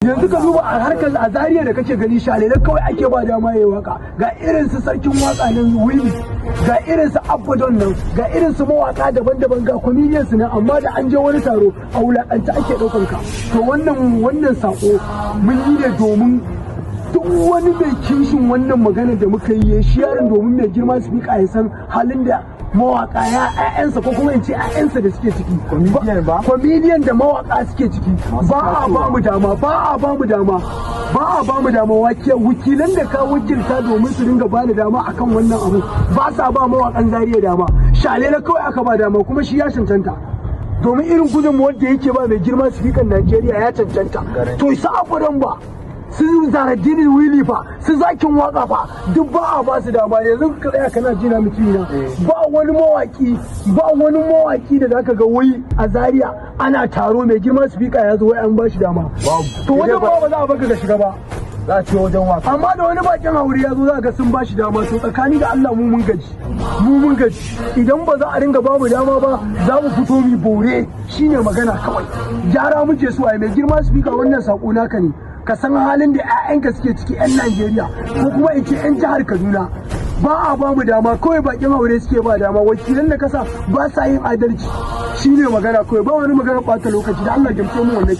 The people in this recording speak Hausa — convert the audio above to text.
yanzu ka duba a harkar a Zaria da kake gani shalele kawai ake ba dama yayi waka ga irin su sarkin waka nan Willy ga irin su Abaddon nan ga irin su mawaka daban-daban ga comedians nan amma da an je wani taro a wulakanta ake daukan ka to wannan sako mun yi ne domin duk wani mai kishin wannan magana da muka yi shi yaron domin mai girma speaker ya san halin da mawaka ya ƴaƴansa ko kuma in ce ƴaƴansa da suke ciki comedian da mawaka suke ciki ba a ba mu dama wakilan da ka wakilta domin su dinga bani dama akan wannan abu ba sa ba mawakan Zaria dama shalele kawai aka ba dama kuma shi ya cancanta domin irin gudunmuwar da yake ba mai girma speaker Najeriya ya cancanta to isa abudan ba su Zaradini Willy fa su zakin waka fa duk ba a ba su dama yanzu ka tsaya kana jina mutumina ba wani mawaki da zaka ga wai a Zaria ana taro mai girma speaker ya zo wai an ba shi dama to wajen ba za a baka ga shiga ba za a ce wajen waka amma da wani bakin hauri ya zo za ga sun ba shi dama to tsakani da Allah mu mun gaji idan ba za a ringa babu dama ba za mu fito mu bore shine magana kawai gyara muke so ai mai girma speaker wannan sako naka ne ka san halin da 'ya'yanka suke ciki 'yan Najeriya ko kuma in ce 'yan jihar Kaduna ba a ba mu dama kawai bakin aure suke ba dama wakilan da kasa ba sa yin adalci shine magana kawai ba wani magana ɓata lokaci da Allah gamshe mu wannan